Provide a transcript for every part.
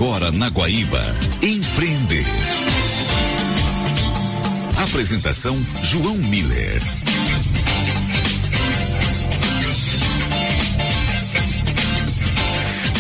agora na Guaíba. Empreender. Apresentação João Miller.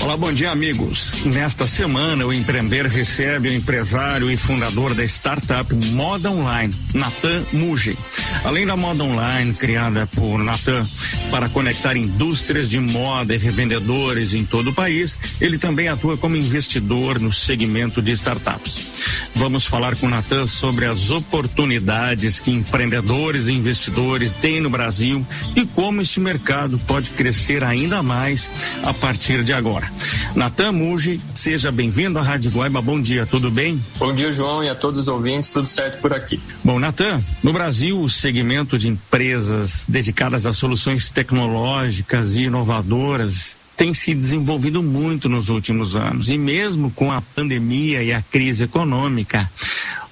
Olá, bom dia, amigos. Nesta semana, o Empreender recebe o empresário e fundador da startup Moda Online, Nathan Muji. Além da moda online criada por Nathan para conectar indústrias de moda e revendedores em todo o país, ele também atua como investidor no segmento de startups. Vamos falar com o Nathan sobre as oportunidades que empreendedores e investidores têm no Brasil e como este mercado pode crescer ainda mais a partir de agora. Nathan Muji, seja bem-vindo à Rádio Guaíba. Bom dia, tudo bem? Bom dia, João, e a todos os ouvintes, tudo certo por aqui. Bom, Nathan, no Brasil, o segmento de empresas dedicadas a soluções tecnológicas e inovadoras tem se desenvolvido muito nos últimos anos. E mesmo com a pandemia e a crise econômica,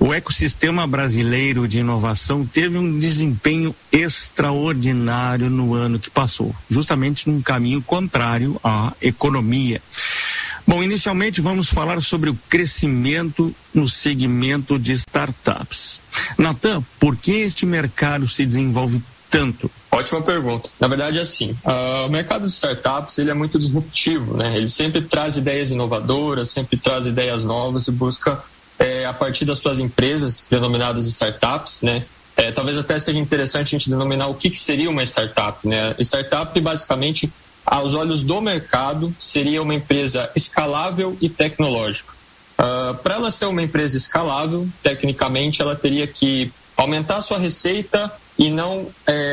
o ecossistema brasileiro de inovação teve um desempenho extraordinário no ano que passou, justamente num caminho contrário à economia. Bom, inicialmente vamos falar sobre o crescimento no segmento de startups. Nathan, por que este mercado se desenvolve tanto? Ótima pergunta. Na verdade, assim, o mercado de startups, ele é muito disruptivo, né? Ele sempre traz ideias inovadoras, sempre traz ideias novas e busca, a partir das suas empresas, denominadas startups, né? Talvez até seja interessante a gente denominar o que seria uma startup, né? Startup, basicamente, aos olhos do mercado, seria uma empresa escalável e tecnológica. Para ela ser uma empresa escalável, tecnicamente, ela teria que aumentar a sua receita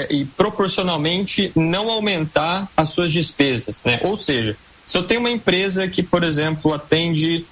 e proporcionalmente não aumentar as suas despesas, né? Ou seja, se eu tenho uma empresa que, por exemplo, atende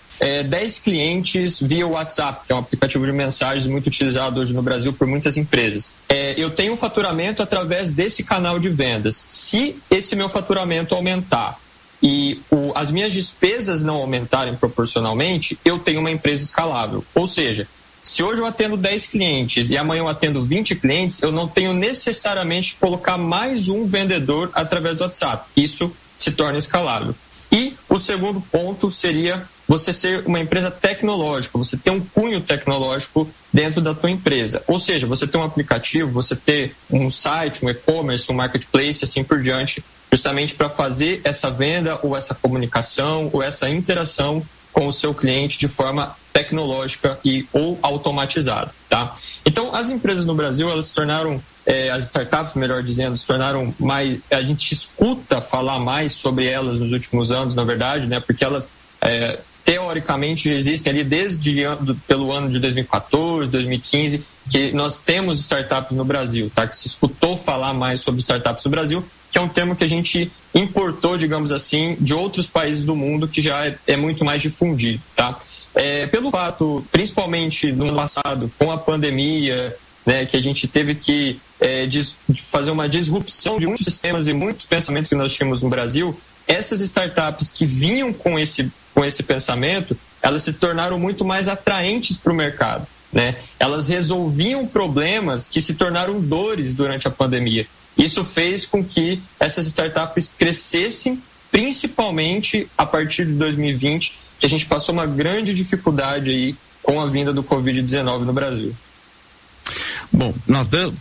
10 clientes via WhatsApp, que é um aplicativo de mensagens muito utilizado hoje no Brasil por muitas empresas, eu tenho um faturamento através desse canal de vendas. Se esse meu faturamento aumentar e as minhas despesas não aumentarem proporcionalmente, eu tenho uma empresa escalável. Ou seja, se hoje eu atendo 10 clientes e amanhã eu atendo 20 clientes, eu não tenho necessariamente que colocar mais um vendedor através do WhatsApp. Isso se torna escalável. E o segundo ponto seria você ser uma empresa tecnológica, você ter um cunho tecnológico dentro da tua empresa. Ou seja, você ter um aplicativo, você ter um site, um e-commerce, um marketplace, assim por diante, justamente para fazer essa venda ou essa comunicação ou essa interação com o seu cliente de forma tecnológica ou automatizada, tá? Então, as empresas no Brasil, elas se tornaram, as startups, melhor dizendo, se tornaram mais, a gente escuta falar mais sobre elas nos últimos anos, na verdade, né? Porque elas, teoricamente, existem ali pelo ano de 2014, 2015, que nós temos startups no Brasil, tá? Que se escutou falar mais sobre startups no Brasil, que é um termo que a gente importou, digamos assim, de outros países do mundo, que já é muito mais difundido, tá? Pelo fato, principalmente no ano passado, com a pandemia, né, que a gente teve que fazer uma disrupção de muitos sistemas e muitos pensamentos que nós tínhamos no Brasil, essas startups que vinham com esse pensamento, elas se tornaram muito mais atraentes para o mercado, né? Elas resolviam problemas que se tornaram dores durante a pandemia. Isso fez com que essas startups crescessem, principalmente a partir de 2020, que a gente passou uma grande dificuldade aí com a vinda do Covid-19 no Brasil. Bom,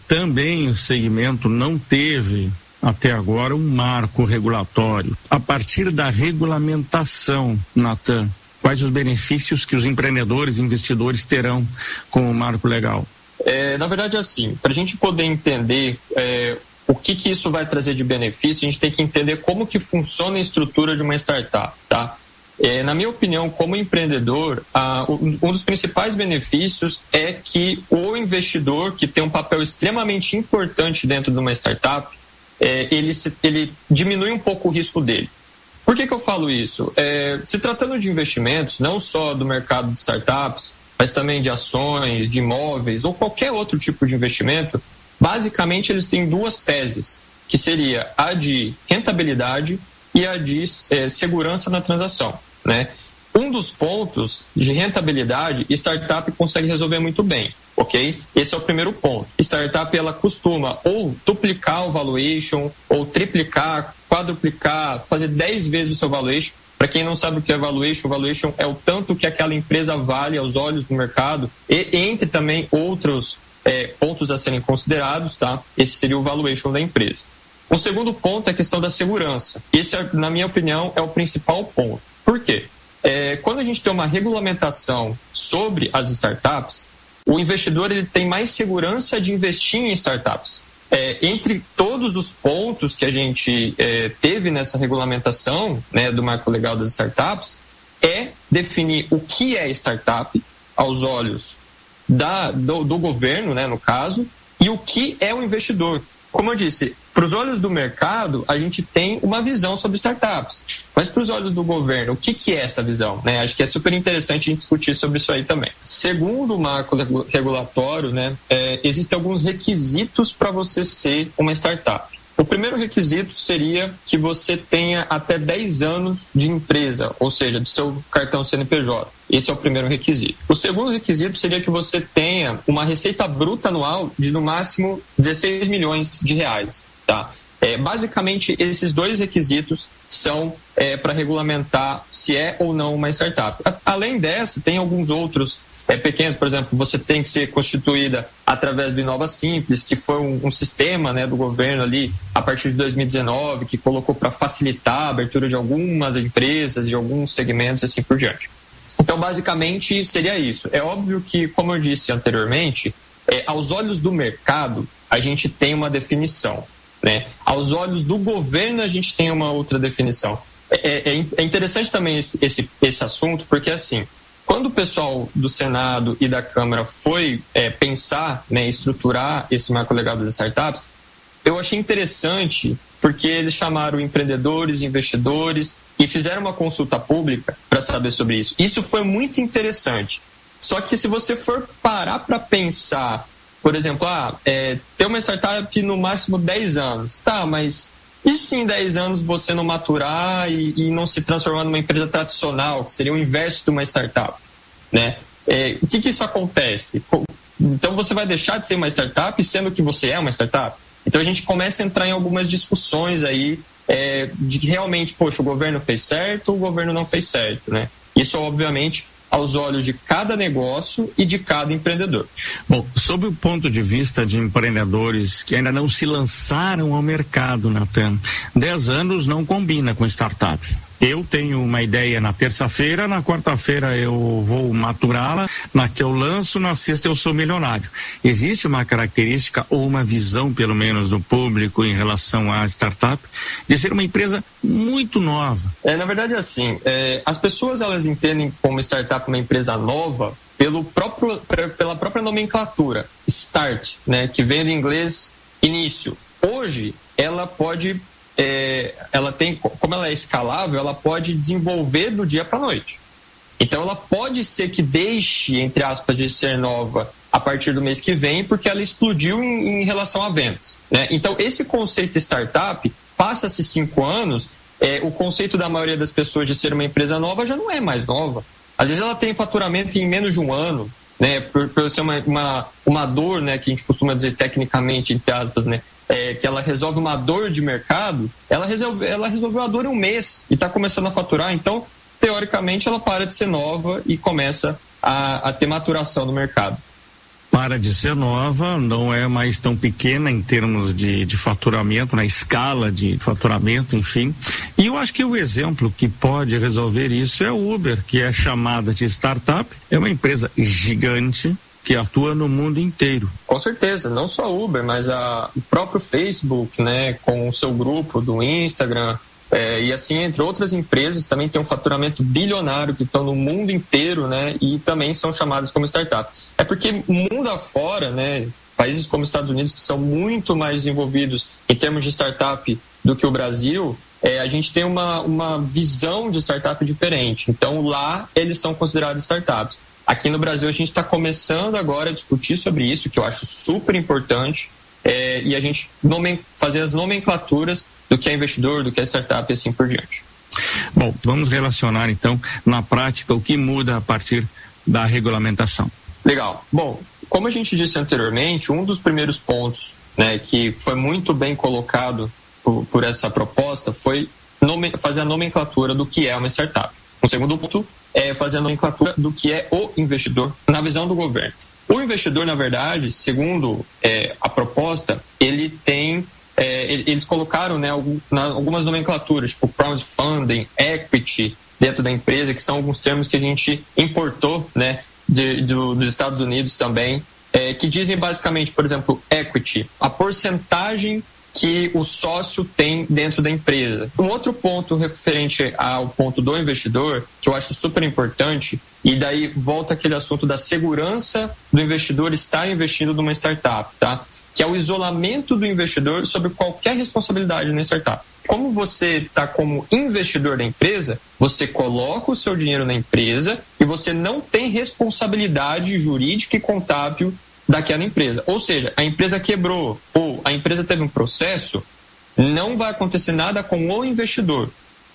também o segmento não teve até agora um marco regulatório. A partir da regulamentação, Nathan, quais os benefícios que os empreendedores e investidores terão com o marco legal? Na verdade, assim, para a gente poder entender o que isso vai trazer de benefício, a gente tem que entender como que funciona a estrutura de uma startup, tá? Na minha opinião, como empreendedor, um dos principais benefícios é que o investidor, que tem um papel extremamente importante dentro de uma startup, ele diminui um pouco o risco dele. Por que eu falo isso? Se tratando de investimentos, não só do mercado de startups, mas também de ações, de imóveis ou qualquer outro tipo de investimento, basicamente eles têm duas teses, que seria a de rentabilidade e a de segurança na transação, né? Um dos pontos de rentabilidade, startup consegue resolver muito bem, ok? Esse é o primeiro ponto. Startup, ela costuma ou duplicar o valuation, ou triplicar, quadruplicar, fazer 10 vezes o seu valuation Para quem não sabe o que é valuation é o tanto que aquela empresa vale aos olhos do mercado, e entre também outros pontos a serem considerados, tá? Esse seria o valuation da empresa. O segundo ponto é a questão da segurança. Esse, na minha opinião, é o principal ponto. Por quê? Quando a gente tem uma regulamentação sobre as startups, o investidor ele tem mais segurança de investir em startups. Entre todos os pontos que a gente teve nessa regulamentação, né, do marco legal das startups, definir o que é startup aos olhos do governo, né, no caso, e o que é um investidor. Como eu disse, para os olhos do mercado, a gente tem uma visão sobre startups. Mas para os olhos do governo, o que é essa visão? Né? Acho que é super interessante a gente discutir sobre isso aí também. Segundo o marco regulatório, né, existem alguns requisitos para você ser uma startup. O primeiro requisito seria que você tenha até 10 anos de empresa, ou seja, do seu cartão CNPJ. Esse é o primeiro requisito. O segundo requisito seria que você tenha uma receita bruta anual de, no máximo, 16 milhões de reais. Tá? Basicamente, esses dois requisitos são para regulamentar se é ou não uma startup. Além dessa, tem alguns outros pequenos. Por exemplo, você tem que ser constituída através do Inova Simples, que foi um sistema, né, do governo ali a partir de 2019, que colocou para facilitar a abertura de algumas empresas e alguns segmentos e assim por diante. Então, basicamente, seria isso. É óbvio que, como eu disse anteriormente, aos olhos do mercado, a gente tem uma definição. Né? Aos olhos do governo, a gente tem uma outra definição. É interessante também esse assunto, porque, assim, quando o pessoal do Senado e da Câmara foi pensar, né, estruturar esse marco legal das startups, eu achei interessante porque eles chamaram empreendedores, investidores e fizeram uma consulta pública para saber sobre isso. Isso foi muito interessante. Só que se você for parar para pensar, por exemplo, ter uma startup no máximo 10 anos. Tá, mas e se em 10 anos você não maturar e não se transformar numa empresa tradicional, que seria o inverso de uma startup? Né? O que isso acontece? Então você vai deixar de ser uma startup sendo que você é uma startup? Então a gente começa a entrar em algumas discussões aí de que realmente, poxa, o governo fez certo, o governo não fez certo, né? Isso, obviamente, aos olhos de cada negócio e de cada empreendedor. Bom, sob o ponto de vista de empreendedores que ainda não se lançaram ao mercado, Natan, 10 anos não combina com startup. Eu tenho uma ideia na terça-feira, na quarta-feira eu vou maturá-la, na que eu lanço, na sexta eu sou milionário. Existe uma característica ou uma visão, pelo menos, do público em relação à startup, de ser uma empresa muito nova? Na verdade, assim, as pessoas elas entendem como startup uma empresa nova pela própria nomenclatura, start, né, que vem do inglês início. Hoje, ela pode... como ela é escalável, ela pode desenvolver do dia para a noite. Então ela pode ser que deixe, entre aspas, de ser nova a partir do mês que vem, porque ela explodiu em relação a vendas, né? Então esse conceito startup, passa-se 5 anos, o conceito da maioria das pessoas de ser uma empresa nova já não é mais nova. Às vezes ela tem faturamento em menos de um ano, né? Por ser uma dor, né, que a gente costuma dizer tecnicamente, entre aspas, né? Que ela resolve uma dor de mercado, ela resolveu a dor em um mês e está começando a faturar. Então, teoricamente, ela para de ser nova e começa a ter maturação no mercado. Para de ser nova, não é mais tão pequena em termos de faturamento, na escala de faturamento, enfim. E eu acho que o exemplo que pode resolver isso é o Uber, que é chamada de startup, é uma empresa gigante, que atua no mundo inteiro. Com certeza, não só Uber, mas o próprio Facebook, né, com o seu grupo do Instagram, e assim, entre outras empresas, também tem um faturamento bilionário que estão no mundo inteiro, né, e também são chamadas como startup. É porque mundo afora, né, países como Estados Unidos, que são muito mais desenvolvidos em termos de startup do que o Brasil, a gente tem uma visão de startup diferente. Então, lá, eles são considerados startups. Aqui no Brasil, a gente está começando agora a discutir sobre isso, que eu acho super importante, e a gente fazer as nomenclaturas do que é investidor, do que é startup e assim por diante. Bom, vamos relacionar, então, na prática, o que muda a partir da regulamentação. Legal. Bom, como a gente disse anteriormente, um dos primeiros pontos, né, que foi muito bem colocado por essa proposta foi fazer a nomenclatura do que é uma startup. O segundo ponto é fazer a nomenclatura do que é o investidor na visão do governo. O investidor, na verdade, segundo a proposta, ele tem... eles colocaram, né, algumas nomenclaturas, tipo crowdfunding, equity, dentro da empresa, que são alguns termos que a gente importou, né, dos Estados Unidos também, que dizem basicamente, por exemplo, equity, a porcentagem que o sócio tem dentro da empresa. Um outro ponto referente ao ponto do investidor, que eu acho super importante, e daí volta aquele assunto da segurança do investidor estar investindo numa startup, tá? Que é o isolamento do investidor sobre qualquer responsabilidade na startup. Como você está como investidor da empresa, você coloca o seu dinheiro na empresa e você não tem responsabilidade jurídica e contábil daquela empresa. Ou seja, a empresa quebrou ou a empresa teve um processo, não vai acontecer nada com o investidor.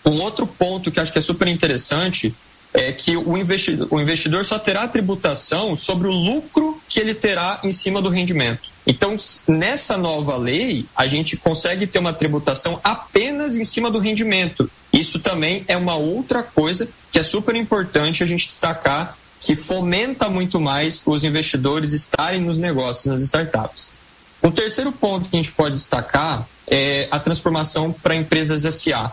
Um outro ponto que acho que é super interessante é que o investidor só terá tributação sobre o lucro que ele terá em cima do rendimento. Então, nessa nova lei, a gente consegue ter uma tributação apenas em cima do rendimento. Isso também é uma outra coisa que é super importante a gente destacar, que fomenta muito mais os investidores estarem nos negócios, nas startups. O terceiro ponto que a gente pode destacar é a transformação para empresas SA.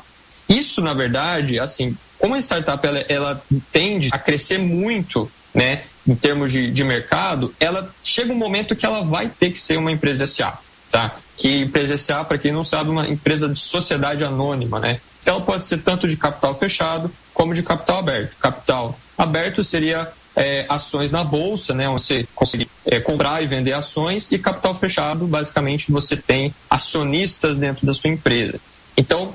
Isso, na verdade, assim, como a startup ela tende a crescer muito, né, em termos de mercado, ela chega um momento que ela vai ter que ser uma empresa SA, tá? Que empresa SA, para quem não sabe, é uma empresa de sociedade anônima, né? Ela pode ser tanto de capital fechado como de capital aberto. Capital aberto seria ações na bolsa, né? Onde você consegue comprar e vender ações, e capital fechado, basicamente, você tem acionistas dentro da sua empresa. Então,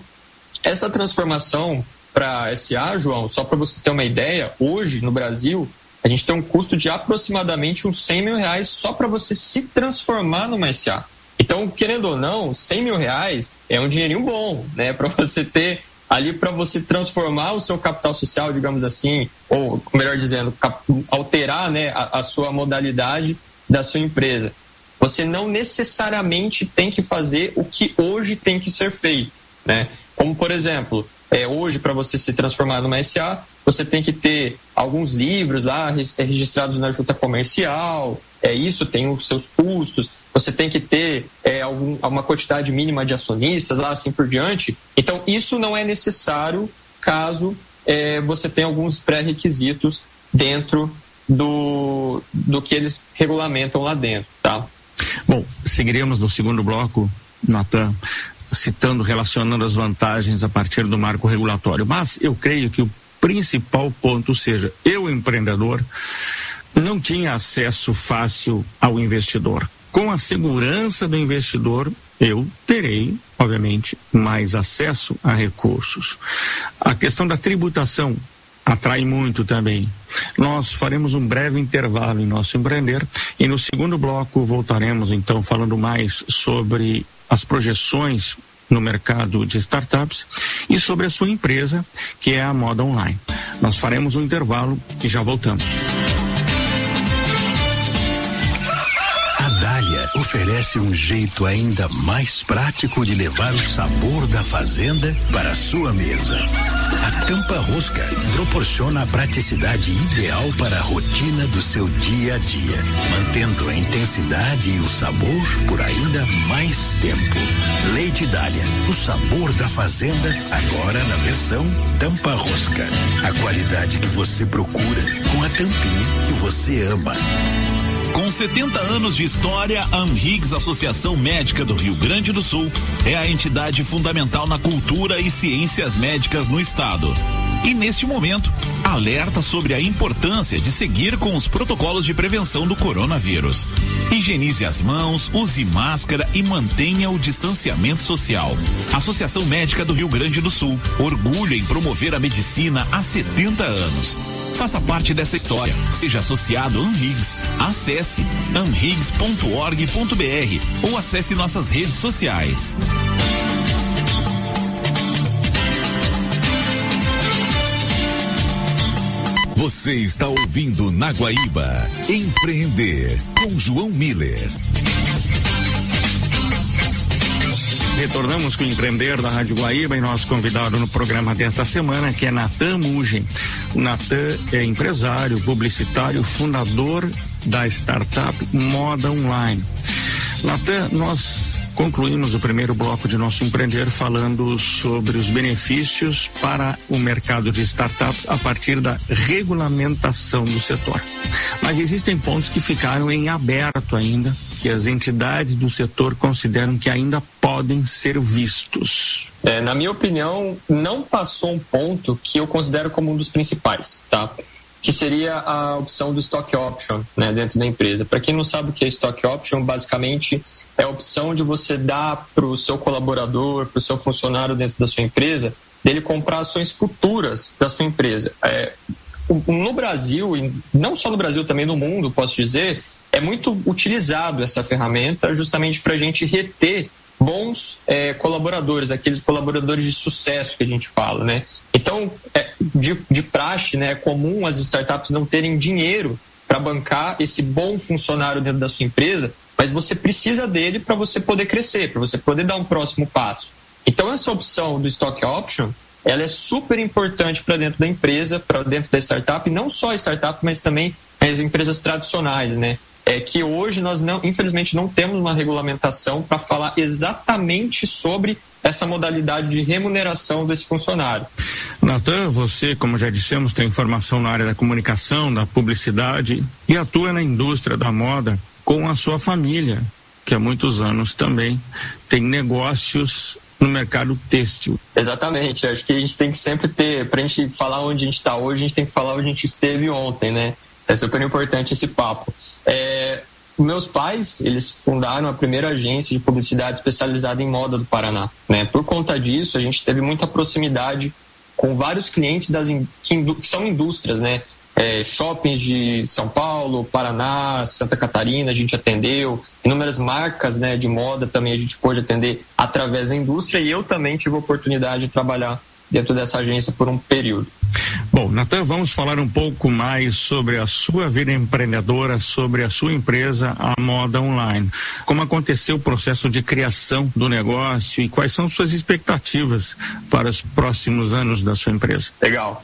essa transformação para SA, João, só para você ter uma ideia, hoje no Brasil a gente tem um custo de aproximadamente uns R$100 mil só para você se transformar numa SA. Então, querendo ou não, R$100 mil é um dinheirinho bom, né? Para você ter ali, para você transformar o seu capital social, digamos assim, ou melhor dizendo, alterar, né, a sua modalidade da sua empresa. Você não necessariamente tem que fazer o que hoje tem que ser feito, né? Como, por exemplo, hoje, para você se transformar numa SA, você tem que ter alguns livros lá registrados na junta comercial, isso tem os seus custos, você tem que ter uma quantidade mínima de acionistas lá, assim por diante. Então, isso não é necessário caso você tenha alguns pré-requisitos dentro do que eles regulamentam lá dentro, tá? Bom, seguiremos no segundo bloco, Natan, relacionando as vantagens a partir do marco regulatório. Mas eu creio que o principal ponto seja, eu, empreendedor, não tinha acesso fácil ao investidor. Com a segurança do investidor, eu terei, obviamente, mais acesso a recursos. A questão da tributação atrai muito também. Nós faremos um breve intervalo em nosso empreender e no segundo bloco voltaremos, então, falando mais sobre as projeções no mercado de startups e sobre a sua empresa, que é a Moda Online. Nós faremos um intervalo e já voltamos. A Dália oferece um jeito ainda mais prático de levar o sabor da fazenda para a sua mesa. A tampa rosca proporciona a praticidade ideal para a rotina do seu dia a dia, mantendo a intensidade e o sabor por ainda mais tempo. Leite Dália, o sabor da fazenda, agora na versão tampa rosca. A qualidade que você procura com a tampinha que você ama. Com 70 anos de história, a Amhiggs, Associação Médica do Rio Grande do Sul, é a entidade fundamental na cultura e ciências médicas no estado. E neste momento, alerta sobre a importância de seguir com os protocolos de prevenção do coronavírus. Higienize as mãos, use máscara e mantenha o distanciamento social. Associação Médica do Rio Grande do Sul, orgulho em promover a medicina há 70 anos. Faça parte dessa história. Seja associado a Amhiggs. Acesse amhiggs.org.br ou acesse nossas redes sociais. Você está ouvindo na Guaíba Empreender com João Miller. Retornamos com o Empreender da Rádio Guaíba e nosso convidado no programa desta semana, que é Natan Mugem. O Natan é empresário, publicitário, fundador da startup Moda Online. Natan, nós concluímos o primeiro bloco de nosso Empreender falando sobre os benefícios para o mercado de startups a partir da regulamentação do setor. Mas existem pontos que ficaram em aberto ainda, que as entidades do setor consideram que ainda podem ser vistos. Na minha opinião, não passou um ponto que eu considero como um dos principais, tá? Que seria a opção do stock option, né, dentro da empresa. Para quem não sabe o que é stock option, basicamente é a opção de você dar para o seu colaborador, para o seu funcionário dentro da sua empresa, dele comprar ações futuras da sua empresa. No Brasil, e não só no Brasil, também no mundo, posso dizer, é muito utilizado essa ferramenta justamente para a gente reter bons colaboradores, aqueles colaboradores de sucesso que a gente fala, né? Então, de praxe, né, é comum as startups não terem dinheiro para bancar esse bom funcionário dentro da sua empresa, mas você precisa dele para você poder crescer, para você poder dar um próximo passo. Então, essa opção do stock option, ela é super importante para dentro da empresa, para dentro da startup, e não só a startup, mas também as empresas tradicionais, né? Que hoje nós, infelizmente, não temos uma regulamentação para falar exatamente sobre essa modalidade de remuneração desse funcionário. Natan, você, como já dissemos, tem formação na área da comunicação, da publicidade e atua na indústria da moda com a sua família, que há muitos anos também tem negócios no mercado têxtil. Exatamente, acho que a gente tem que sempre ter, para a gente falar onde a gente está hoje, a gente tem que falar onde a gente esteve ontem, né? É super importante esse papo. Meus pais, eles fundaram a primeira agência de publicidade especializada em moda do Paraná, né? Por conta disso, a gente teve muita proximidade com vários clientes que são indústrias, né? Shoppings de São Paulo, Paraná, Santa Catarina, a gente atendeu. Inúmeras marcas, né, de moda também a gente pôde atender através da indústria, e eu também tive a oportunidade de trabalhar dentro dessa agência por um período. Bom, Natan, vamos falar um pouco mais sobre a sua vida empreendedora, sobre a sua empresa, a Moda Online. Como aconteceu o processo de criação do negócio e quais são suas expectativas para os próximos anos da sua empresa? Legal.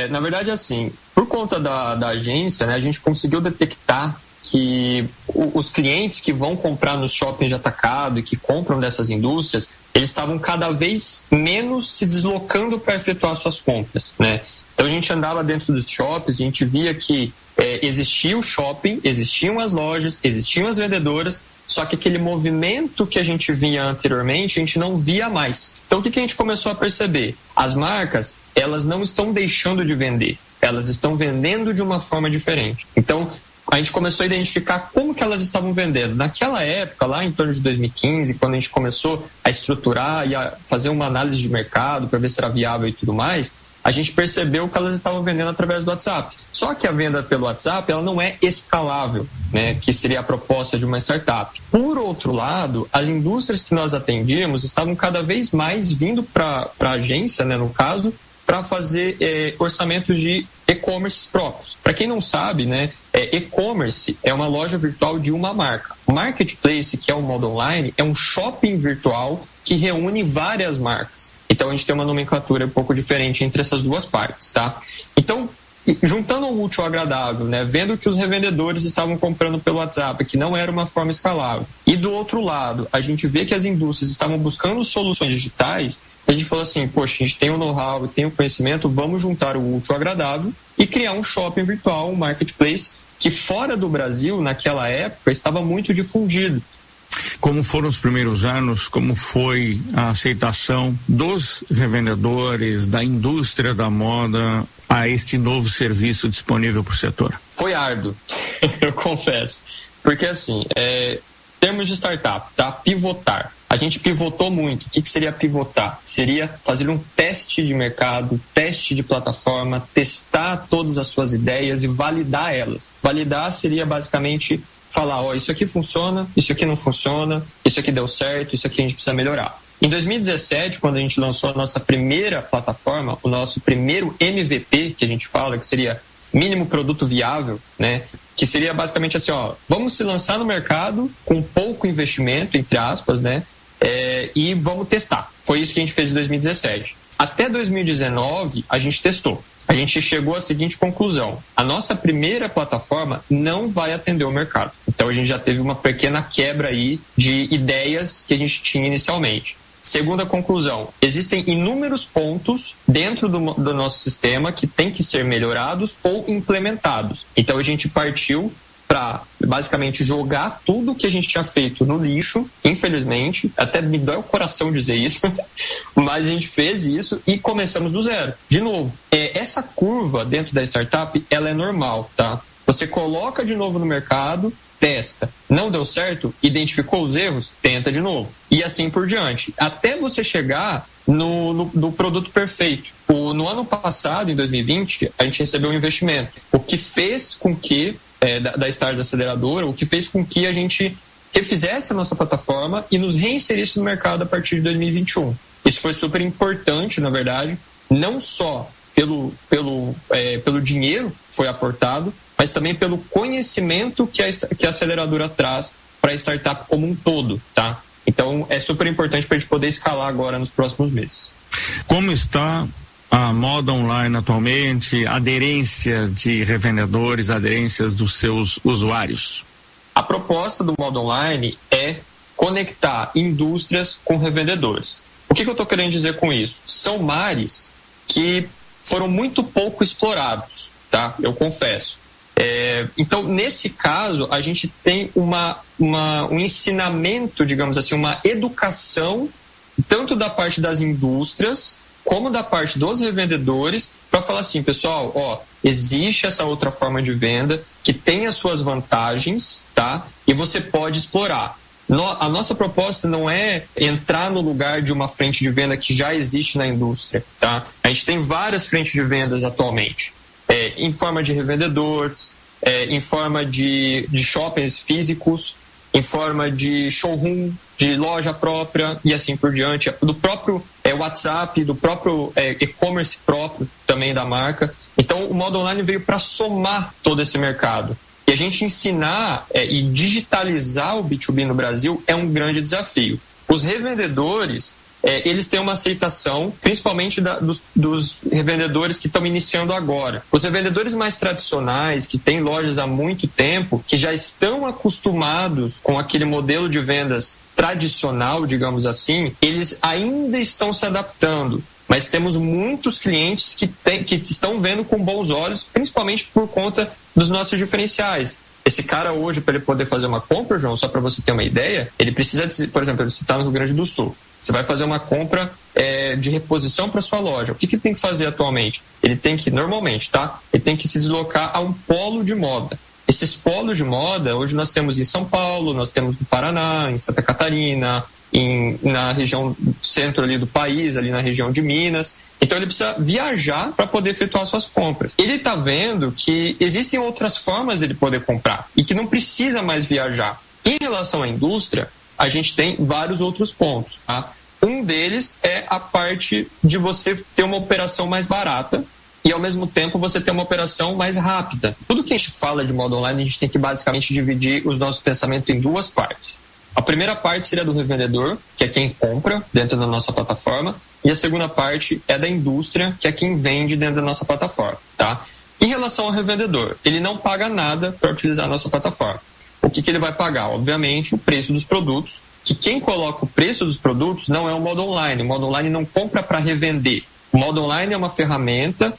Na verdade, assim, por conta da agência, né, a gente conseguiu detectar que os clientes que vão comprar nos shoppings de atacado e que compram dessas indústrias, eles estavam cada vez menos se deslocando para efetuar suas compras, né? Então a gente andava dentro dos shoppings, a gente via que existia o shopping, existiam as lojas, existiam as vendedoras, só que aquele movimento que a gente via anteriormente, a gente não via mais. Então o que a gente começou a perceber? As marcas, elas não estão deixando de vender, elas estão vendendo de uma forma diferente. Então a gente começou a identificar como que elas estavam vendendo. Naquela época, lá em torno de 2015, quando a gente começou a estruturar e a fazer uma análise de mercado para ver se era viável e tudo mais, a gente percebeu que elas estavam vendendo através do WhatsApp. Só que a venda pelo WhatsApp, ela não é escalável, né, que seria a proposta de uma startup. Por outro lado, as indústrias que nós atendíamos estavam cada vez mais vindo para a agência, né, no caso, para fazer orçamentos de e-commerce próprios. Para quem não sabe, né, e-commerce é uma loja virtual de uma marca. O Marketplace, que é o Moda Online, é um shopping virtual que reúne várias marcas. Então a gente tem uma nomenclatura um pouco diferente entre essas duas partes, tá? Então, juntando o útil ao agradável, né, vendo que os revendedores estavam comprando pelo WhatsApp, que não era uma forma escalável, e do outro lado, a gente vê que as indústrias estavam buscando soluções digitais, a gente falou assim, poxa, a gente tem o know-how, tem o conhecimento, vamos juntar o útil ao agradável e criar um shopping virtual, um marketplace, que fora do Brasil, naquela época, estava muito difundido. Como foram os primeiros anos? Como foi a aceitação dos revendedores, da indústria da moda a este novo serviço disponível para o setor? Foi árduo, eu confesso. Porque assim, termos de startup, tá? Pivotar. A gente pivotou muito. O que seria pivotar? Seria fazer um teste de mercado, teste de plataforma, testar todas as suas ideias e validar elas. Validar seria basicamente falar, isso aqui funciona, isso aqui não funciona, isso aqui deu certo, isso aqui a gente precisa melhorar. Em 2017, quando a gente lançou a nossa primeira plataforma, o nosso primeiro MVP, que a gente fala, que seria mínimo produto viável, né? Que seria basicamente assim, vamos se lançar no mercado com pouco investimento, entre aspas, né? e vamos testar. Foi isso que a gente fez em 2017. Até 2019, a gente testou. A gente chegou à seguinte conclusão: a nossa primeira plataforma não vai atender o mercado. Então a gente já teve uma pequena quebra aí de ideias que a gente tinha inicialmente. Segunda conclusão: existem inúmeros pontos dentro do nosso sistema que têm que ser melhorados ou implementados. Então a gente partiu para basicamente jogar tudo que a gente tinha feito no lixo, infelizmente, até me dói o coração dizer isso, mas a gente fez isso e começamos do zero. De novo, essa curva dentro da startup, ela é normal, tá? Você coloca de novo no mercado, testa, não deu certo, identificou os erros, tenta de novo. E assim por diante, até você chegar no produto perfeito. No ano passado, em 2020, a gente recebeu um investimento, o que fez com que da Stars Aceleradora, o que fez com que a gente refizesse a nossa plataforma e nos reinserisse no mercado a partir de 2021. Isso foi super importante, na verdade, não só pelo dinheiro que foi aportado, mas também pelo conhecimento que a aceleradora traz para a startup como um todo, tá? Então, é super importante para a gente poder escalar agora nos próximos meses. Como está a moda online atualmente, aderência de revendedores, aderências dos seus usuários? A proposta do modo online é conectar indústrias com revendedores. O que eu estou querendo dizer com isso? São mares que foram muito pouco explorados, tá? Eu confesso. Então, nesse caso, a gente tem um ensinamento, digamos assim, uma educação, tanto da parte das indústrias, como da parte dos revendedores, para falar assim, pessoal, existe essa outra forma de venda que tem as suas vantagens, tá? E você pode explorar. A nossa proposta não é entrar no lugar de uma frente de venda que já existe na indústria, tá? A gente tem várias frentes de vendas atualmente, em forma de revendedores, em forma de shoppings físicos, em forma de showroom, de loja própria e assim por diante, do próprio WhatsApp, do próprio e-commerce próprio também da marca. Então, o modo online veio para somar todo esse mercado. E a gente ensinar e digitalizar o B2B no Brasil é um grande desafio. Os revendedores, eles têm uma aceitação, principalmente dos revendedores que estão iniciando agora. Os revendedores mais tradicionais, que têm lojas há muito tempo, que já estão acostumados com aquele modelo de vendas tradicional, digamos assim, eles ainda estão se adaptando. Mas temos muitos clientes que estão vendo com bons olhos, principalmente por conta dos nossos diferenciais. Esse cara hoje, para ele poder fazer uma compra, João, só para você ter uma ideia, ele precisa, por exemplo, você está no Rio Grande do Sul, você vai fazer uma compra de reposição para sua loja. O que tem que fazer atualmente? Ele tem que, normalmente, tá? Ele tem que se deslocar a um polo de moda. Esses polos de moda, hoje nós temos em São Paulo, nós temos no Paraná, em Santa Catarina, na região centro ali do país, ali na região de Minas. Então ele precisa viajar para poder efetuar suas compras. Ele está vendo que existem outras formas dele poder comprar e que não precisa mais viajar. Em relação à indústria, a gente tem vários outros pontos, tá? Um deles é a parte de você ter uma operação mais barata e, ao mesmo tempo, você ter uma operação mais rápida. Tudo que a gente fala de modo online, a gente tem que basicamente dividir os nossos pensamentos em duas partes. A primeira parte seria do revendedor, que é quem compra dentro da nossa plataforma, e a segunda parte é da indústria, que é quem vende dentro da nossa plataforma, tá? Em relação ao revendedor, ele não paga nada para utilizar a nossa plataforma. O que ele vai pagar? Obviamente, o preço dos produtos, que quem coloca o preço dos produtos não é o modo online. O modo online não compra para revender. O modo online é uma ferramenta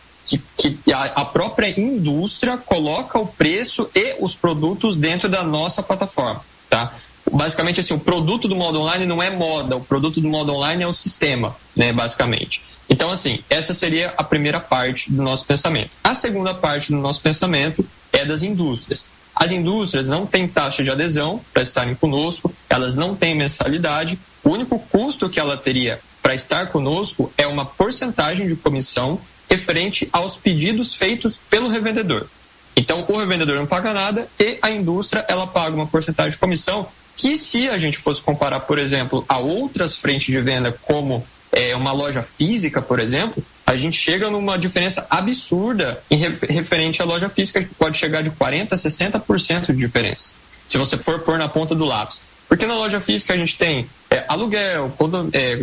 que a própria indústria coloca o preço e os produtos dentro da nossa plataforma, tá? Basicamente, assim, o produto do modo online não é moda, o produto do modo online é o sistema, né, basicamente. Então, assim, essa seria a primeira parte do nosso pensamento. A segunda parte do nosso pensamento é das indústrias. As indústrias não têm taxa de adesão para estarem conosco, elas não têm mensalidade. O único custo que ela teria para estar conosco é uma porcentagem de comissão referente aos pedidos feitos pelo revendedor. Então, o revendedor não paga nada e a indústria ela paga uma porcentagem de comissão que, se a gente fosse comparar, por exemplo, a outras frentes de venda, como uma loja física, por exemplo, a gente chega numa diferença absurda em referente à loja física, que pode chegar de 40% a 60% de diferença, se você for pôr na ponta do lápis. Porque na loja física a gente tem aluguel,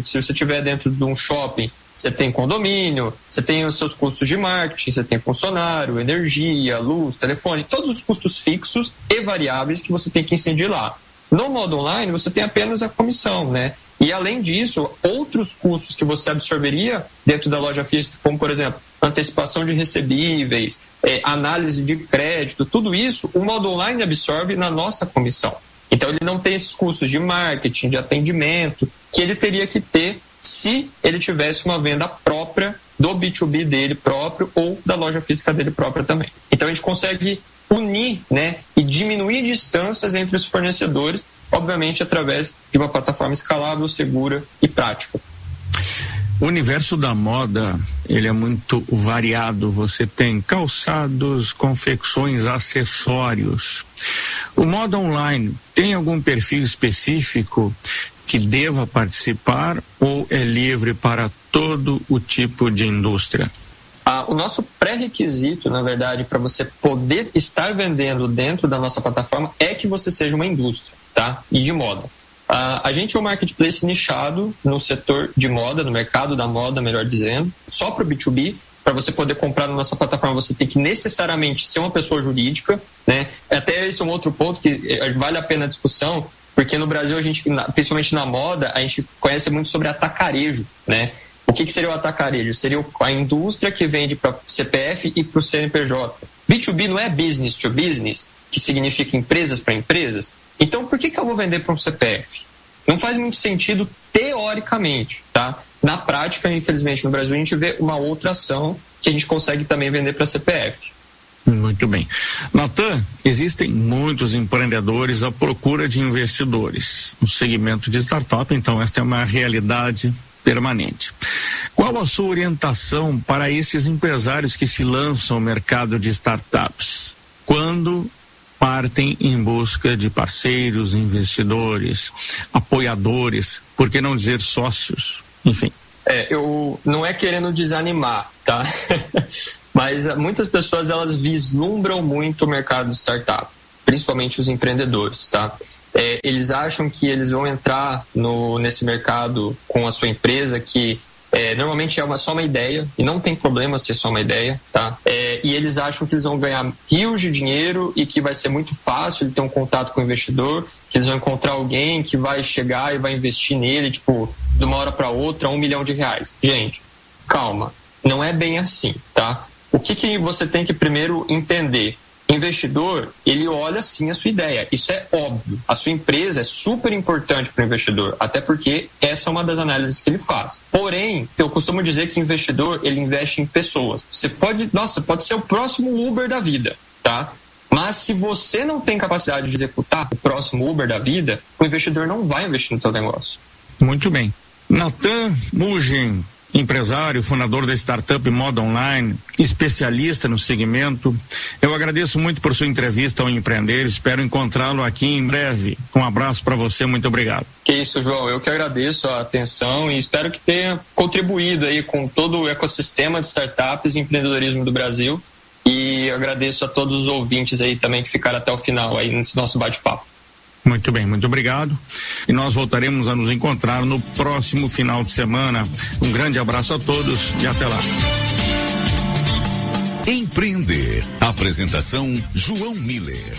se você estiver dentro de um shopping, você tem condomínio, você tem os seus custos de marketing, você tem funcionário, energia, luz, telefone, todos os custos fixos e variáveis que você tem que incidir lá. No modo online, você tem apenas a comissão, né? E além disso, outros custos que você absorveria dentro da loja física, como por exemplo, antecipação de recebíveis, análise de crédito, tudo isso, o modo online absorve na nossa comissão. Então ele não tem esses custos de marketing, de atendimento, que ele teria que ter se ele tivesse uma venda própria do B2B dele próprio ou da loja física dele própria também. Então a gente consegue unir, né, e diminuir distâncias entre os fornecedores, obviamente através de uma plataforma escalável, segura e prática. O universo da moda, ele é muito variado. Você tem calçados, confecções, acessórios. O modo online tem algum perfil específico que deva participar ou é livre para todo o tipo de indústria? O nosso pré-requisito, na verdade, para você poder estar vendendo dentro da nossa plataforma é que você seja uma indústria, tá? E de moda. A gente é um marketplace nichado no setor de moda, no mercado da moda, melhor dizendo, só para o B2B. Para você poder comprar na nossa plataforma, você tem que necessariamente ser uma pessoa jurídica, né? Até esse é um outro ponto que vale a pena a discussão, porque no Brasil, a gente, principalmente na moda, a gente conhece muito sobre atacarejo, né? O que seria o atacarejo? Seria a indústria que vende para o CPF e para o CNPJ. B2B não é business to business, que significa empresas para empresas? Então, por que eu vou vender para um CPF? Não faz muito sentido teoricamente, tá? Na prática, infelizmente, no Brasil, a gente vê uma outra ação que a gente consegue também vender para CPF. Muito bem. Natan, existem muitos empreendedores à procura de investidores no segmento de startup, então esta é uma realidade permanente. Qual a sua orientação para esses empresários que se lançam no mercado de startups? Quando partem em busca de parceiros, investidores, apoiadores, por que não dizer sócios? Enfim. Eu não é querendo desanimar, tá? Mas muitas pessoas, elas vislumbram muito o mercado de startup, principalmente os empreendedores, tá? Eles acham que eles vão entrar nesse mercado com a sua empresa, que normalmente é só uma ideia, e não tem problema ser só uma ideia, tá? E eles acham que eles vão ganhar rios de dinheiro e que vai ser muito fácil ele ter um contato com o investidor, que eles vão encontrar alguém que vai chegar e vai investir nele, tipo, de uma hora para outra, R$1 milhão. Gente, calma, não é bem assim, tá? O que você tem que primeiro entender? Investidor, ele olha sim a sua ideia, isso é óbvio. A sua empresa é super importante para o investidor, até porque essa é uma das análises que ele faz. Porém, eu costumo dizer que investidor, ele investe em pessoas. Você pode ser o próximo Uber da vida, tá? Mas se você não tem capacidade de executar o próximo Uber da vida, o investidor não vai investir no teu negócio. Muito bem. Natan Mugen, empresário, fundador da startup Moda Online, especialista no segmento. Eu agradeço muito por sua entrevista ao Empreender, espero encontrá-lo aqui em breve. Um abraço para você, muito obrigado. Que isso, João, eu que agradeço a atenção e espero que tenha contribuído aí com todo o ecossistema de startups e empreendedorismo do Brasil, e agradeço a todos os ouvintes aí também que ficaram até o final aí nesse nosso bate-papo. Muito bem, muito obrigado. E nós voltaremos a nos encontrar no próximo final de semana. Um grande abraço a todos e até lá. Empreender. Apresentação João Miller.